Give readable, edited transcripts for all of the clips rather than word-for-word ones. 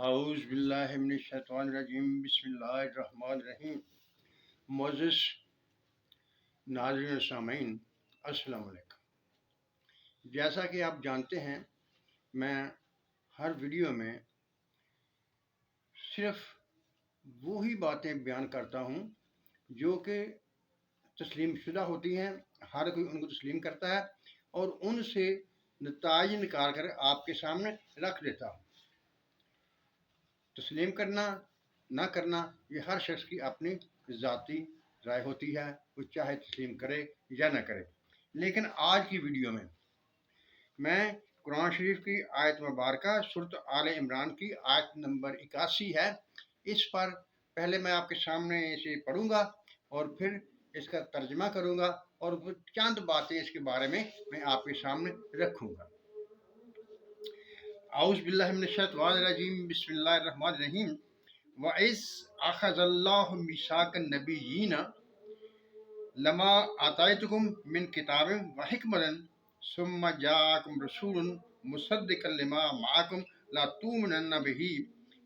اعوذ باللہ من الشیطان الرجیم بسم اللہ الرحمن الرحیم۔ معزز ناظرین و سامعین، السلام علیکم۔ جیسا کہ آپ جانتے ہیں، میں ہر ویڈیو میں صرف وہی باتیں بیان کرتا ہوں جو کہ تسلیم شدہ ہوتی ہیں، ہر کوئی ان کو تسلیم کرتا ہے اور ان سے نتائج نکال کر آپ کے سامنے رکھ دیتا ہوں۔ تسلیم کرنا نہ کرنا یہ ہر شخص کی اپنی ذاتی رائے ہوتی ہے، وہ چاہے تسلیم کرے یا نہ کرے۔ لیکن آج کی ویڈیو میں قرآن شریف کی آیت مبارکہ سورۃ آل عمران کی آیت نمبر 81 ہے، اس پر پہلے میں آپ کے سامنے اسے پڑھوں گا اور پھر اس کا ترجمہ کروں گا اور چند باتیں اس کے بارے میں آپ کے سامنے رکھوں گا۔ اعوذ باللہ من الشیطان الرجیم بسم اللہ الرحمن الرحیم۔ وَإِذْ أَخَذَ اللَّهُ مِيثَاقَ النَّبِيِّينَ لَمَا آتَيْتُكُم مِّن كِتَابٍ وَحِكْمَةٍ ثُمَّ جَاءَكُمْ رَسُولٌ مُصَدِّقٌ لِّمَا مَعَكُمْ لَتُؤْمِنُنَّ بِهِ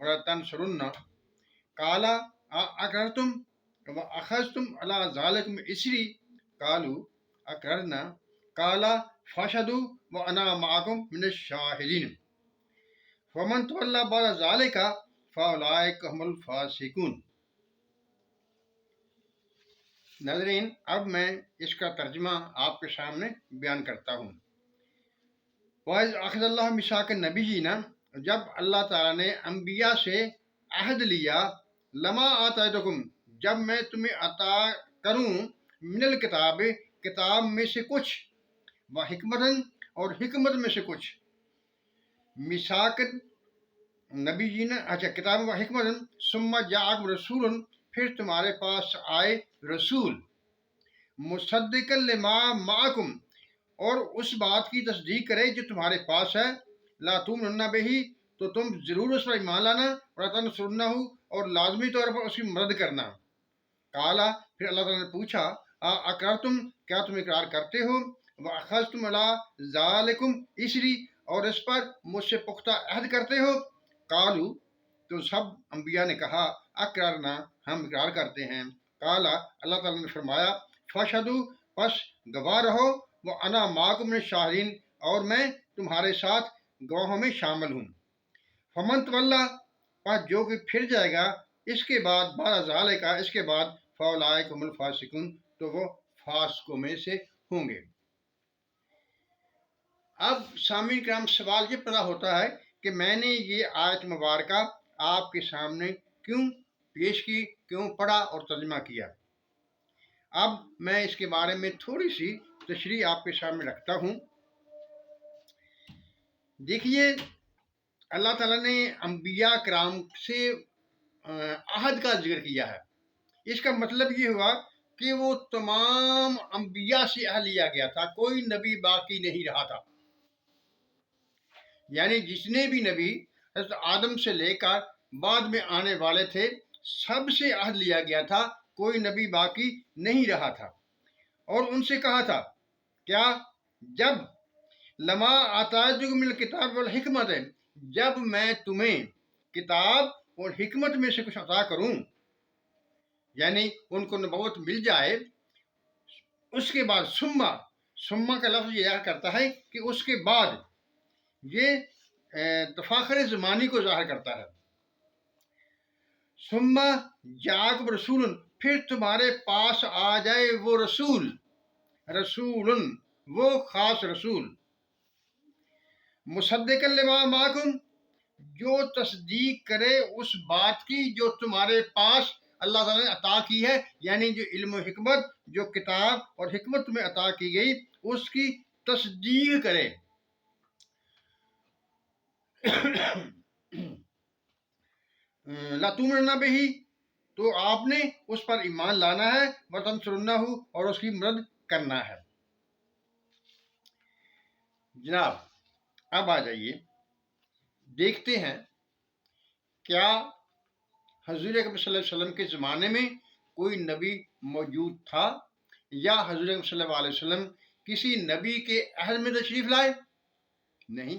وَلَتَنصُرُنَّهُ قَالَ أَأَقْرَرْتُمْ وَأَخَذْتُمْ عَلَىٰ ذَٰلِكُمْ إِصْرِي قَالُوا أَقْرَرْنَا قَالَ فَاشْهَدُوا وَأَنَا مَعَكُمْ مِنَ الشَّاهِدِينَ وَمَن تَوَلَّىٰ بَعْدَ ذَٰلِكَ فَأُولَٰئِكَ هُمُ الْفَاسِقُونَ۔ ناظرین، اب میں اس کا ترجمہ آپ کے سامنے بیان کرتا ہوں۔ وَإِذْ أَخَذَ اللَّهُ مِيثَاقَ النَّبِيِّينَ، جب اللہ تعالیٰ نے انبیاء سے عہد لیا، لَمَا آتَيْتُكُم، جب میں تمہیں عطا کروں، من الکتاب، کتاب میں سے کچھ، وحکمتن، اور حکمت میں سے کچھ، میثاق نبیین، کتاب و حکمت، ثم جاءکم رسول، پھر تمہارے پاس آئے رسول، مصدق لما معکم، اور اس بات کی تصدیق کرے جو تمہارے پاس ہے، لا تؤمنن بہ، تو تم ضرور اس پر ایمان لانا، ولا تنصرنہ، اور لازمی طور پر اس کی مدد کرنا۔ قالا، پھر اللہ تعالیٰ نے پوچھا، اقررتم، کیا تم اقرار کرتے ہو، واخذتم علی ذالکم اسری، اور اس پر مجھ سے پختہ عہد کرتے ہو۔ قالو، تو سب انبیاء نے کہا، اقررنا، ہم اقرار کرتے ہیں۔ قالا، اللہ تعالیٰ نے فرمایا، فاشہدوا، پس گواہ رہو، وانا معکم من الشاہدین، اور میں تمہارے ساتھ گواہوں میں شامل ہوں۔ فمن تولی، پس جو کہ پھر جائے گا اس کے بعد، بعد ذالک، اس کے بعد، فاولئک هم الفاسقون، تو وہ فاسقوں میں سے ہوں گے۔ اب سامعین کرام، سوال یہ پیدا ہوتا ہے کہ میں نے یہ آیت مبارکہ آپ کے سامنے کیوں پیش کی، کیوں پڑھا اور ترجمہ کیا۔ اب میں اس کے بارے میں تھوڑی سی تشریح آپ کے سامنے رکھتا ہوں۔ دیکھیے، اللہ تعالیٰ نے انبیاء کرام سے عہد کا ذکر کیا ہے۔ اس کا مطلب یہ ہوا کہ وہ تمام انبیاء سے عہد لیا گیا تھا، کوئی نبی باقی نہیں رہا تھا۔ یعنی جتنے بھی نبی حضرت آدم سے لے کر بعد میں آنے والے تھے، سب سے عہد لیا گیا تھا، کوئی نبی باقی نہیں رہا تھا۔ اور ان سے کہا تھا کیا، جب لما آتیتکم من الکتاب والحکمت، جب میں تمہیں کتاب اور حکمت میں سے کچھ عطا کروں، یعنی ان کو نبوت مل جائے، اس کے بعد ثم کا لفظ یہ کرتا ہے کہ اس کے بعد، یہ تفاخر زمانی کو ظاہر کرتا ہے۔ ثم جاءکم رسول، پھر تمہارے پاس آ جائے وہ رسول، وہ خاص رسول، مصدق لما معکم، جو تصدیق کرے اس بات کی جو تمہارے پاس اللہ تعالیٰ نے عطا کی ہے، یعنی جو علم و حکمت، جو کتاب اور حکمت تمہیں عطا کی گئی، اس کی تصدیق کرے۔ لا تؤمنن بہ، تو آپ نے اس پر ایمان لانا ہے، وتنصرنہ، اور اس کی مدد کرنا ہے۔ جناب، اب آ جائیے، دیکھتے ہیں کیا حضور اکرم صلی اللہ علیہ وسلم کے زمانے میں کوئی نبی موجود تھا، یا حضور اکرم صلی اللہ علیہ وسلم کسی نبی کے عہد میں تشریف لائے؟ نہیں،